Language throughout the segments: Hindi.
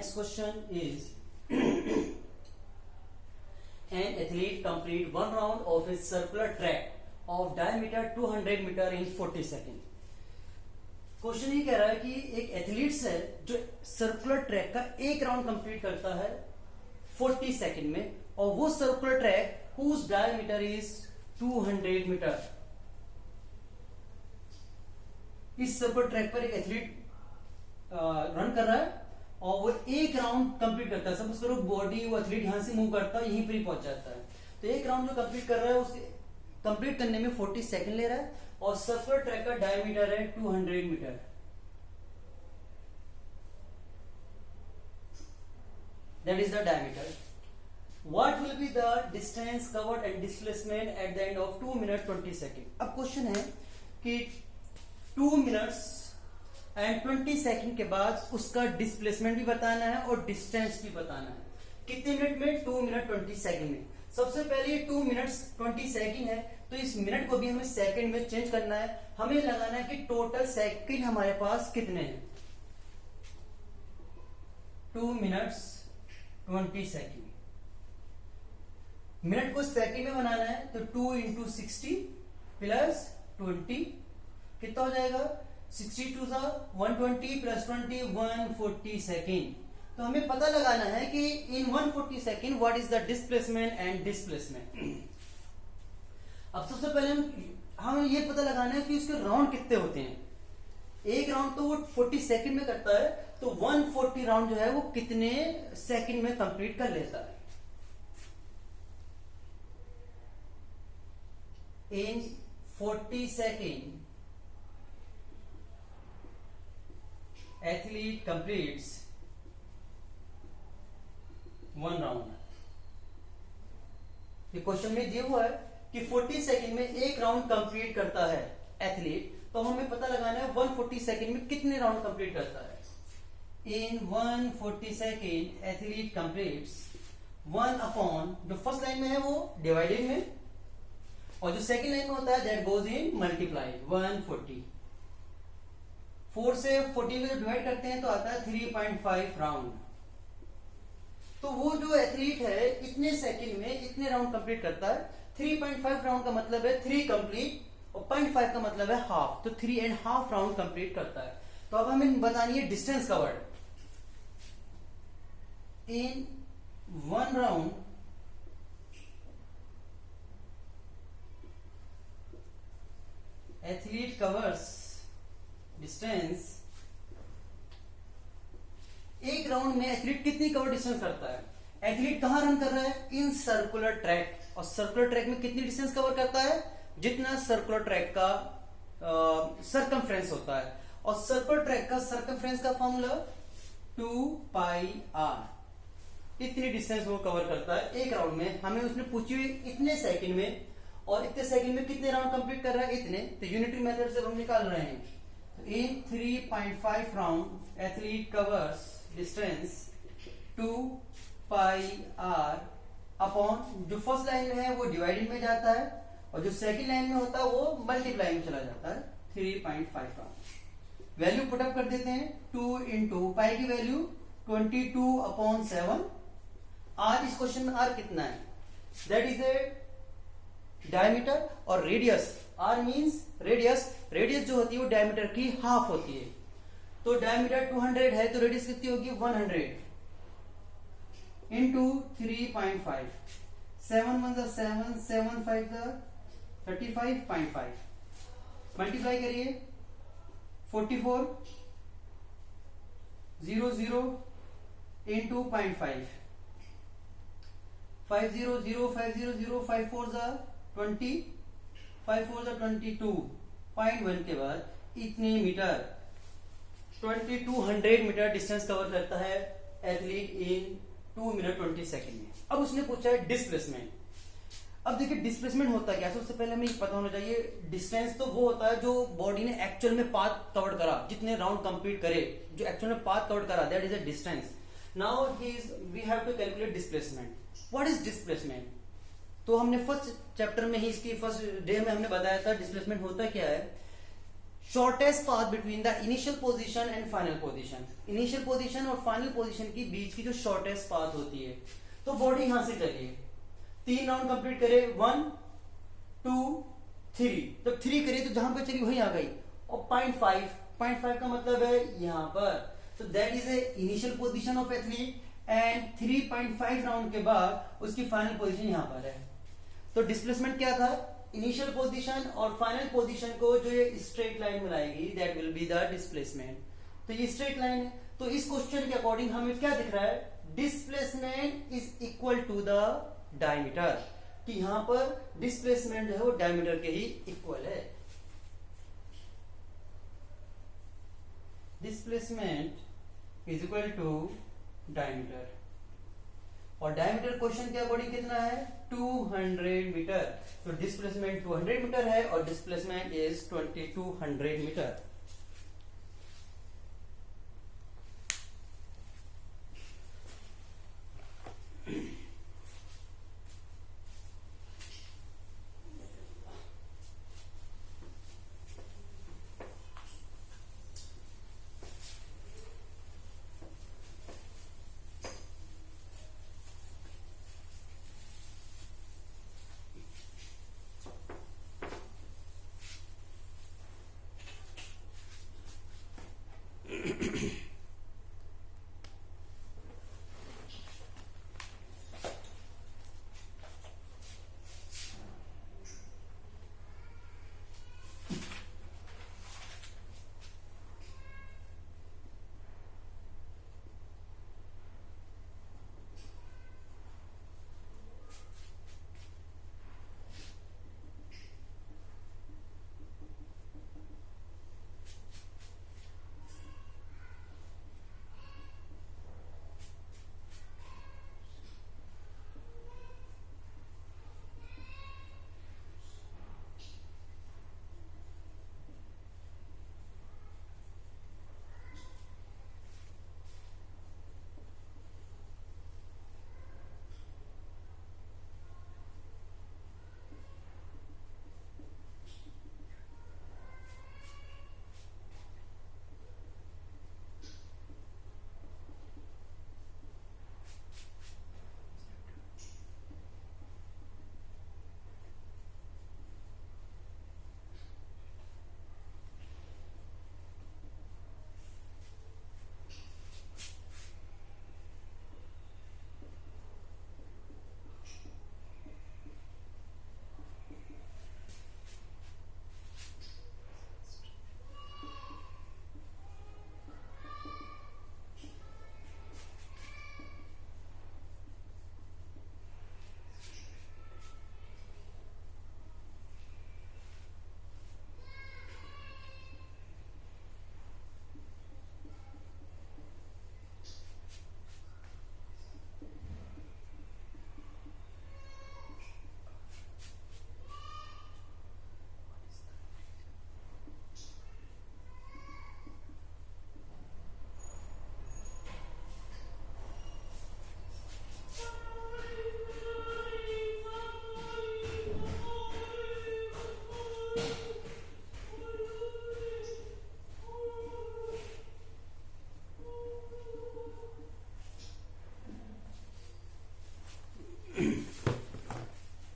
next question is an athlete complete one round of a circular track of diameter 200 meter in 40 second. Question ये कह रहा है कि एक एथलीट्स है जो सर्कुलर ट्रैक का एक राउंड कंप्लीट करता है 40 सेकेंड में, और वो circular track whose diameter is 200 metre. इस सर्कुलर ट्रैक पर एक एथलीट रन कर रहा है और वो एक राउंड कंप्लीट करता है. सपोज करो बॉडी वो एथलीट यहां से मूव करता है, यहीं पर ही पहुंच जाता है. तो एक राउंड जो कंप्लीट कर रहा है उसे कंप्लीट करने में 40 सेकंड ले रहा है, और सर्कुलर ट्रैक का डायमीटर है 200 metre. That is the diameter. What will be the distance covered and displacement at the end of 2 minutes 20 seconds? अब क्वेश्चन है कि 2 मिनट्स एंड 20 सेकंड के बाद उसका डिस्प्लेसमेंट भी बताना है और डिस्टेंस भी बताना है. कितने मिनट में? 2 मिनट 20 सेकंड में. सबसे पहले 2 मिनट्स 20 सेकंड है, तो इस मिनट को भी हमें सेकंड में चेंज करना है. हमें लगाना है कि टोटल सेकंड हमारे पास कितने हैं. 2 मिनट्स 20 सेकंड. मिनट को सेकंड में बनाना है तो 2 इंटू 60 प्लस 20 कितना हो जाएगा? 62 था 120 प्लस 20 140 सेकेंड. तो हमें पता लगाना है कि इन 140 second what is the displacement and displacement. अब सबसे पहले हम ये पता लगाना है कि उसके राउंड कितने होते हैं. एक राउंड तो वो 40 सेकेंड में करता है, तो 140 राउंड जो है वो कितने सेकेंड में कंप्लीट कर लेता है. In 40 seconds, athlete completes one round. ये क्वेश्चन में दिया हुआ है कि 40 सेकंड में एक राउंड कंप्लीट करता है एथलीट, तो हमें पता लगाना है 140 सेकंड में कितने राउंड कंप्लीट करता है. इन 140 सेकंड एथलीट कंप्लीट्स 1 अपॉन, जो फर्स्ट लाइन में है वो डिवाइडेड में, और जो सेकंड लाइन में होता है दैट गोज इन मल्टीप्लाई 140. 4 से 40 को डिवाइड करते हैं तो आता है 3.5 राउंड. तो वो जो एथलीट है इतने सेकंड में इतने राउंड कंप्लीट करता है. 3.5 राउंड का मतलब है 3 कंप्लीट, और 0.5 का मतलब है हाफ, तो 3.5 राउंड कंप्लीट करता है. तो अब हमें बतानी है डिस्टेंस कवर्ड. इन 1 राउंड एथलीट कवर्स डिस्टेंस. एक राउंड में एथलीट कितनी कवर डिस्टेंस करता है. एथलीट कहां रन कर रहा है? In circular track. और सर्कुलर ट्रैक में कितनी डिस्टेंस कवर करता है? जितना सर्कुलर ट्रैक का सरकमफ्रेंस होता है. और सर्कुलर ट्रैक का सरकमफ्रेंस का फॉर्मूला 2πr. इतनी डिस्टेंस वो कवर करता है एक राउंड में. हमें उसने पूछी हुई इतने सेकंड में, और इतने सेकंड में कितने राउंड कंप्लीट कर रहा है इतने, तो यूनिटरी मेथड से हम निकाल रहे हैं. इन 3.5 round athlete covers distance 2πr upon, जो फर्स्ट लाइन में है वो डिवाइडेड में जाता है, और जो सेकंड लाइन में होता है वो मल्टीप्लाई में चला जाता है. 3.5 राउंड वैल्यू पुटअप कर देते हैं. 2 इंटू पाई की वैल्यू 22/7. आर, इस क्वेश्चन में आर कितना है? That is a diameter. और radius, R means radius. Radius जो होती है वो डायमीटर की हाफ होती है. तो डायमीटर 200 है तो रेडियस कितनी होगी? 100 इंटू 3.5. 7 1 7 7 5 35.5. मल्टीप्लाई करिए 44 00 इंटू 0.5. 5 0 0 5 0 0 5 4 20 5 4 22.1 के बाद इतने मीटर 2200 मीटर डिस्टेंस कवर करता है एथलीट इन 2 मिनट 20 सेकेंड में. अब उसने पूछा है डिस्प्लेसमेंट. अब देखिए डिस्प्लेसमेंट होता क्या है. सबसे पहले हमें पता होना चाहिए डिस्टेंस तो वो होता है जो बॉडी ने एक्चुअल में पाथ कवर करा, जितने राउंड कंप्लीट करे, जो एक्चुअल में पाथ कवर करा, that is a distance. Now we have to calculate displacement. What is displacement? तो हमने फर्स्ट चैप्टर में ही, इसकी फर्स्ट डे में हमने बताया था डिस्प्लेसमेंट होता क्या है. Shortest path between the initial position and final position, initial position और फाइनल पोजीशन की बीच की जो शॉर्टेस्ट पाथ होती है। तो बॉडी यहां से चलिए 3 राउंड कंप्लीट करे, 1 2 3, जब 3 करे तो जहां पे चली वहीं आ गई, और 0.5 का मतलब है यहां पर। तो that is A initial position of athlete, and 3.5 round के बाद उसकी फाइनल पोजीशन यहां पर है। तो डिस्प्लेसमेंट क्या था, इनिशियल पोजीशन और फाइनल पोजीशन को जो ये स्ट्रेट लाइन मिलाएगी that will be the displacement. तो ये स्ट्रेट लाइन है, तो इस क्वेश्चन के अकॉर्डिंग हमें क्या दिख रहा है, displacement is equal to the diameter, कि यहां पर डिस्प्लेसमेंट जो है वो डायमीटर के ही इक्वल है। Displacement is equal to diameter, और डायमीटर क्वेश्चन के अकॉर्डिंग कितना है, 200 मीटर। तो डिस्प्लेसमेंट 200 मीटर है और डिस्प्लेसमेंट इज 2200 मीटर।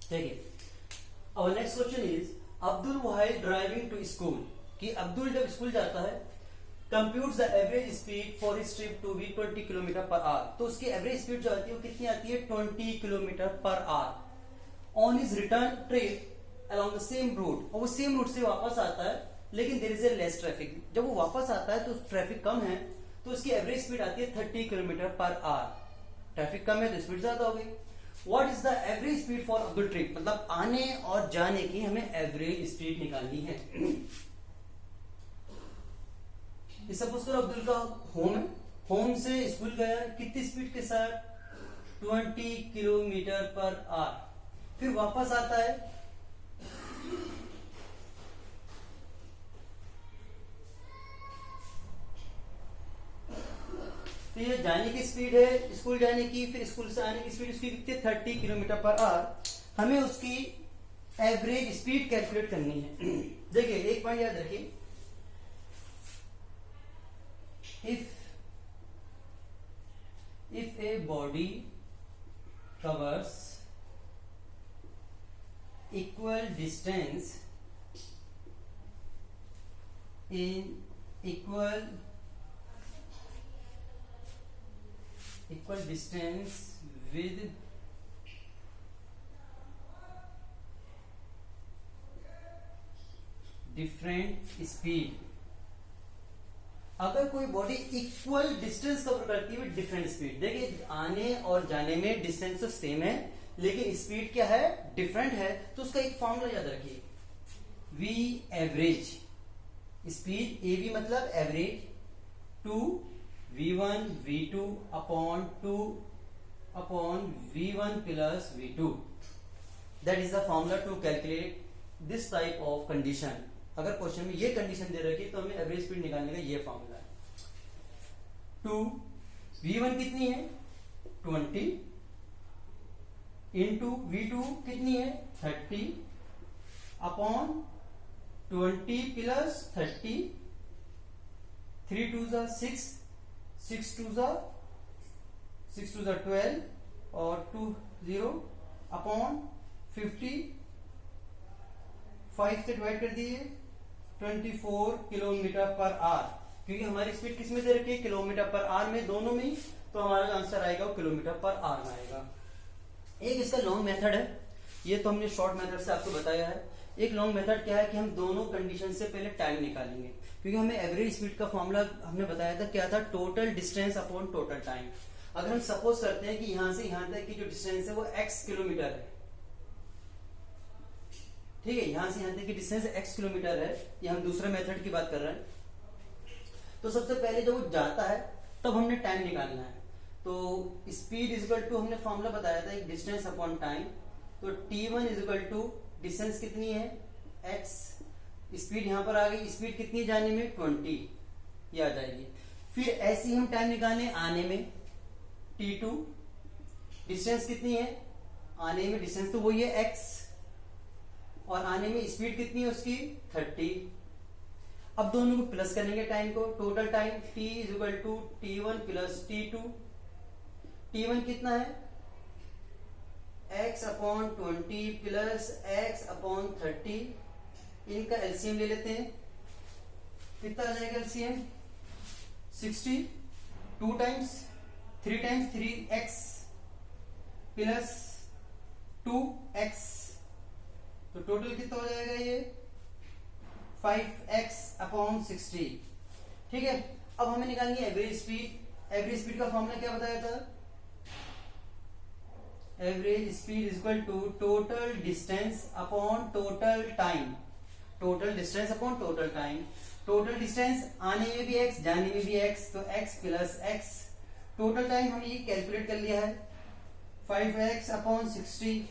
देखिए our next question is Abdul while driving to school, कि अब्दुल जब स्कूल जाता है computes the average speed for his trip to be 20 kilometre per our, तो उसकी एवरेज स्पीड जो आती है वो कितनी आती है 20 kilometre per hour on his return trip along the same route, और वो सेम रूट से वापस आता है लेकिन there is a less traffic. जब वो वापस आता है तो ट्रैफिक कम है तो उसकी एवरेज स्पीड आती है 30 किलोमीटर पर आवर। ट्रैफिक कम है तो स्पीड ज्यादा हो गई। What is the average speed for Abdul trip, मतलब आने और जाने की हमें एवरेज स्पीड निकालनी है। सपोज करो अब्दुल का होम है, होम से स्कूल गया कितनी स्पीड के साथ 20 किलोमीटर पर आवर, फिर वापस आता है तो ये जाने की स्पीड है स्कूल जाने की, फिर स्कूल से आने की स्पीड उसकी कितनी 30 किलोमीटर पर आवर। हमें उसकी एवरेज स्पीड कैलकुलेट करनी है। देखिए एक पॉइंट याद रखिए, if a body covers equal distance in equal distance with different speed, अगर कोई बॉडी इक्वल डिस्टेंस कवर करती है डिफरेंट स्पीड, देखिए आने और जाने में डिस्टेंस तो सेम है लेकिन स्पीड क्या है, डिफरेंट है, तो उसका एक फॉर्मूला याद रखिए, v average, speed A V मतलब average, two v1 v2 upon 2 upon v1 plus v2, that is the formula to calculate this type of condition. अगर क्वेश्चन में ये कंडीशन दे रखी तो हमें एवरेज स्पीड निकालने का ये फॉर्मूला है। 2 v1 कितनी है 20 इंटू v2 कितनी है 30 अपॉन 20 प्लस 30, 3 2 जा 6, 6 2 जा 12 और 2 0 अपॉन 50, 5 से डिवाइड कर दिए 24 किलोमीटर पर आवर, क्योंकि हमारी स्पीड किस में दे रखी है, किलोमीटर पर आवर में, दोनों में, तो हमारा जो आंसर आएगा वो किलोमीटर पर आवर में आएगा। एक इसका लॉन्ग मेथड है, ये तो हमने शॉर्ट मेथड से आपको बताया है। एक लॉन्ग मेथड क्या है कि हम दोनों कंडीशन से पहले टाइम निकालेंगे, क्योंकि हमें एवरेज स्पीड का फॉर्मूला हमने बताया था क्या था, total distance upon total time. अगर हम सपोज करते हैं कि यहां से यहां तक की जो डिस्टेंस है वो x किलोमीटर है, ठीक है, यहां से यहां तक की डिस्टेंस x किलोमीटर है, ये हम दूसरे मेथड की बात कर रहे हैं। तो सबसे पहले जब वो जाता है तब हमने टाइम निकालना है, तो स्पीड इज इक्वल टू, हमने फॉर्मूला बताया था एक डिस्टेंस अपॉन टाइम, तो t1 is equal to distance कितनी है x, स्पीड यहां पर आ गई, स्पीड कितनी जाने में 20, ये आ जाएगी। फिर ऐसे ही हम टाइम निकालें आने में, t2 डिस्टेंस कितनी है आने में, डिस्टेंस तो वही है x, और आने में स्पीड कितनी है उसकी 30। अब दोनों को प्लस करेंगे टाइम को, total time t is equal to t1 plus t2, t1 कितना है x upon 20 plus x upon 30, इनका एलसीएम ले लेते हैं, कितना आ जाएगा LCM 60, 2 times 3 times 3x plus 2x, तो टोटल कितना हो जाएगा ये 5x अपॉन 60, ठीक है। अब हमें निकालनी है एवरेज स्पीड। एवरेज स्पीड का फॉर्मूला क्या बताया था, average speed is equal to total distance upon total time, total distance upon total time, total distance आने में भी x जाने में भी x, तो x plus x, total time हमने ये कैलकुलेट कर लिया है 5x अपॉन 60,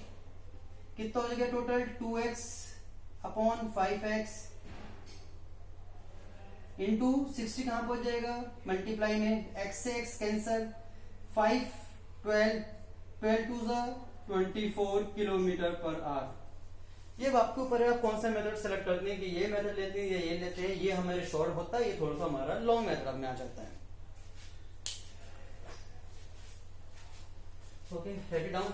कितना हो जाएगा total 2x upon 5x into 60 कहां पहुंच जाएगा मल्टीप्लाई में, x से x cancel, 5 12 12 two 24 kilometre per hour. ये आपके ऊपर है आप कौन सा मेथड सेलेक्ट करते हैं कि ये मेथड लेते हैं या ये लेते हैं, ये हमारे शॉर्ट होता है, ये थोड़ा सा हमारा लॉन्ग मेथड में आ जाता है। Okay, write it down.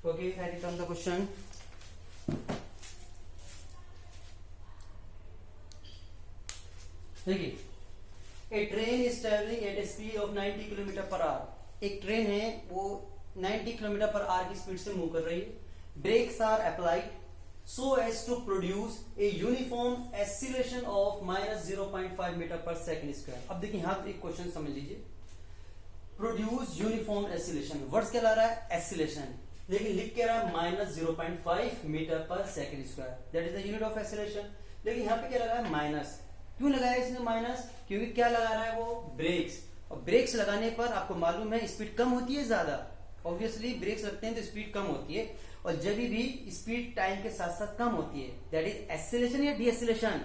Okay, write down the question. देखिए, a train is travelling at a speed of 90 kilometre per hour. एक ट्रेन है वो 90 किलोमीटर पर आवर की स्पीड से मूव कर रही है। Brakes are applied so as to produce a uniform acceleration of -0.5 metre per second square. अब देखिए यहां एक क्वेश्चन समझ लीजिए, प्रोड्यूस यूनिफॉर्म एक्सीलरेशन, वर्ड्स क्या ला रहा है एक्सीलरेशन, लेकिन लिख के रहा है -0.5 metre per second square, that is the unit of acceleration. लेकिन यहाँ पे क्या लगा है माइनस, क्यों लगाया इसने माइनस, क्योंकि क्या लगा रहा है वो ब्रेक्स, और ब्रेक्स लगाने पर आपको मालूम है स्पीड कम होती है ज्यादा, ऑब्वियसली ब्रेक्स लगते हैं तो स्पीड कम होती है, और जब भी स्पीड टाइम के साथ साथ कम होती है दैट इज एक्सीलरेशन या डीएक्सीलरेशन,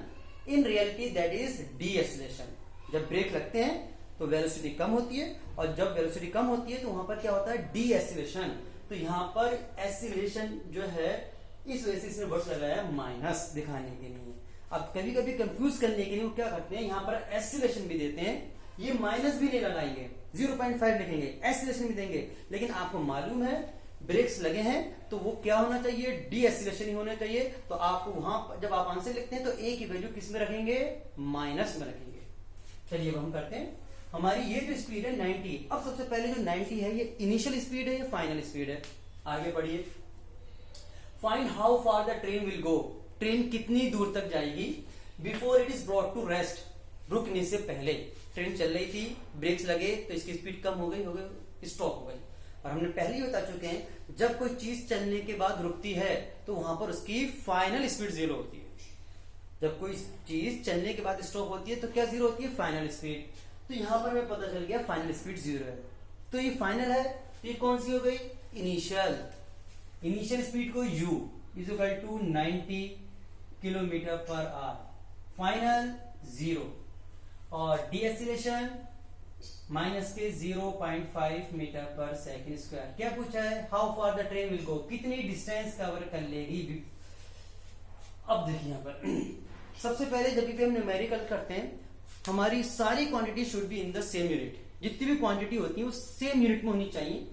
इन रियलिटी दैट इज डीएक्सीलरेशन। जब ब्रेक लगते हैं तो वेलोसिटी कम होती है, और जब वेलोसिटी कम होती है तो वहां पर क्या होता है डीएक्सीलरेशन। तो यहां पर एक्सीलरेशन जो है इस वजह से इसने वर्ड लगाया माइनस दिखाने के लिए। अब कभी कभी कंफ्यूज करने के लिए वो क्या करते हैं, यहाँ पर एक्सीलरेशन भी देते हैं, ये माइनस भी नहीं लगाएंगे, 0.5 लिखेंगे, एक्सीलरेशन भी देंगे, लेकिन आपको मालूम है ब्रेक्स लगे हैं तो वो क्या होना चाहिए, डी एक्सीलरेशन ही होना चाहिए। तो आपको वहां जब आप आंसर लिखते हैं तो ए की वैल्यू किस में रखेंगे, माइनस में रखेंगे। चलिए अब हम करते हैं, हमारी ये जो स्पीड है 90, अब सबसे पहले जो 90 है ये इनिशियल स्पीड है या फाइनल स्पीड है, आगे बढ़िए। Find how far the train will go, train कितनी दूर तक जाएगी before it is brought to rest, रुकने से पहले। ट्रेन चल रही थी, ब्रेक्स लगे तो इसकी स्पीड कम हो गई, स्टॉप हो गई। और हमने पहले ही बता चुके हैं जब कोई चीज चलने के बाद रुकती है तो वहां पर उसकी फाइनल स्पीड 0 होती है। जब कोई चीज चलने के बाद स्टॉप होती है तो क्या 0 होती है, फाइनल स्पीड। तो यहां पर हमें पता चल गया फाइनल स्पीड 0 है, तो ये फाइनल है, तो ये कौन सी हो गई, इनिशियल। इनिशियल स्पीड को u is equal to 90 kilometre per hour, final 0, और डीएक्सीलरेशन माइनस के 0.5 मीटर पर सेकंड स्क्वायर। क्या पूछा है, how far the train will गो, कितनी डिस्टेंस कवर कर लेगी। अब देखिए यहां पर सबसे पहले जब भी हम न्यूमेरिकल करते हैं हमारी सारी quantity should be in the same unit, जितनी भी क्वांटिटी होती है वो सेम यूनिट में होनी चाहिए।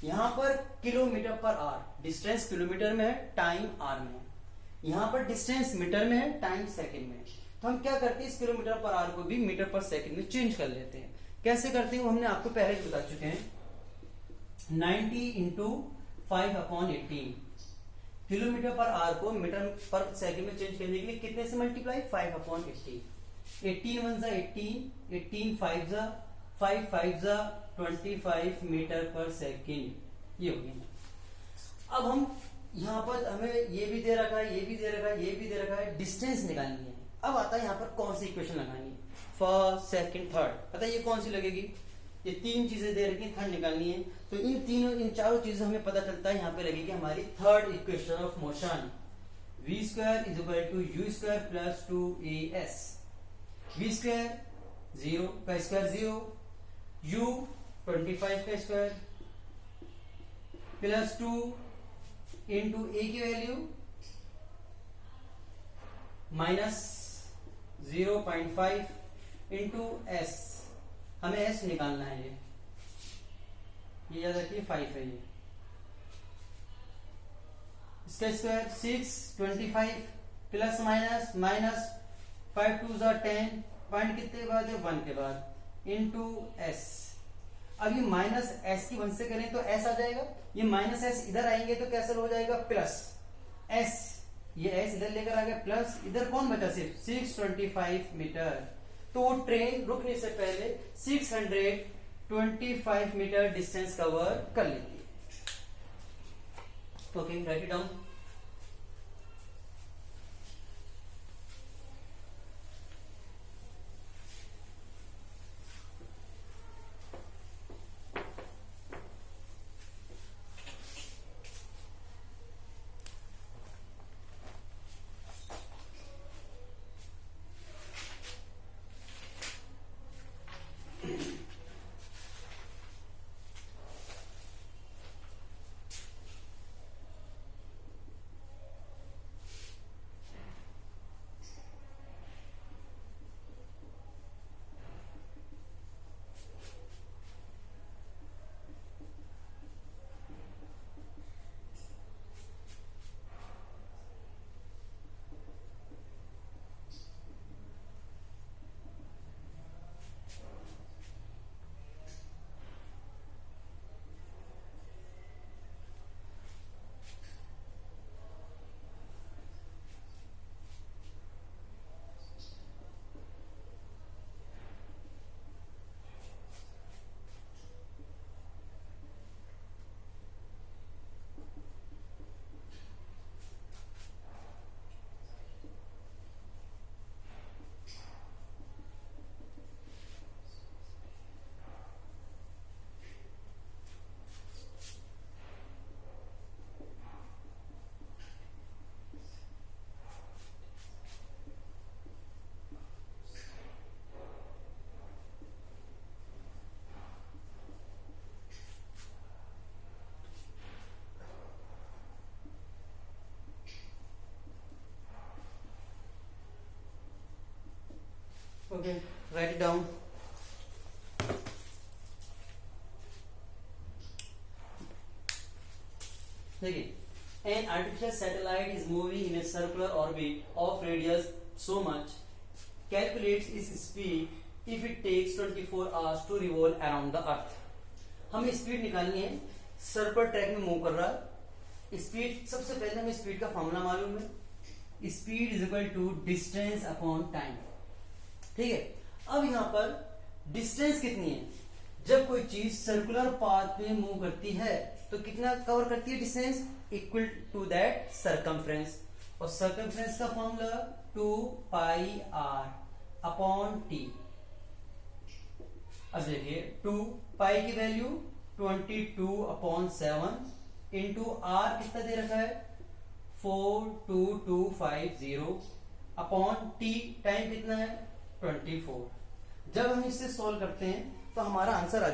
यहां पर kilometre per our, distance kilometre में है, टाइम आर में है, यहां पर डिस्टेंस मीटर में है, टाइम सेकंड में है। तो हम क्या करते हैं, इस किलोमीटर पर आवर को भी मीटर पर सेकंड में चेंज कर लेते हैं। कैसे करते हैं वो हमने आपको पहले ही बता चुके हैं, 90 इंटू 5/18, किलोमीटर पर आवर को मीटर पर सेकंड में चेंज करने के लिए कितने से मल्टीप्लाई, 5/18, 18 1 18, 18 5 5 5 25 मीटर पर सेकंड, ये हो गया। अब हम यहां पर हमें ये भी दे रखा है, ये भी दे रखा है, ये भी दे रखा है, डिस्टेंस निकालनी है। अब आता है यहाँ पर कौन सी इक्वेशन लगानी है, फर्स्ट सेकंड थर्ड, पता है ये कौन सी लगेगी, ये तीन चीजें दे रखी, थर्ड निकालनी है। तो इन चारों चीजों हमें पता चलता है यहाँ पे लगेगी हमारी third equation of motion, v square is equal to u square plus 2as, v square 0 का स्क्वायर 0, u 25 का स्क्वायर प्लस 2 इंटू a की वैल्यू माइनस 0.5 इंटू s, हमें s निकालना है, ये याद रखिए 5 है, ये इसका square 6 25 plus minus minus 5 2 10, point कितने के बाद है, 1 के बाद, इंटू s। अब ये माइनस s की 1 से करें तो s आ जाएगा, ये माइनस s इधर आएंगे तो कैंसिल हो जाएगा, प्लस s, ये s इधर लेकर आ गया, प्लस इधर कौन बचा, सिर्फ 625 मीटर। तो वो ट्रेन रुकने से पहले 625 मीटर डिस्टेंस कवर कर लेती है। Okay, write it down. Right it down. देखिए, an artificial satellite is moving in a circular orbit of radius so much, calculates its speed if it takes 24 hours to revolve around the earth। हमें स्पीड निकालनी है, सर्कुलर ट्रैक में मूव कर रहा है। स्पीड, सबसे पहले हमें स्पीड का फॉर्मूला मालूम है, speed is equal to distance upon time. ठीक है, अब यहां पर डिस्टेंस कितनी है, जब कोई चीज सर्कुलर पाथ में मूव करती है तो कितना कवर करती है distance, equal to that circumference, और सरकमफ्रेंस का formula 2 pi R upon T. अब देखिए 2 पाई की वैल्यू 22/7 इंटू आर कितना दे रखा है 42250 अपॉन टी, टाइम कितना है 24। जब हम इससे सॉल्व करते हैं तो हमारा आंसर आ जाता है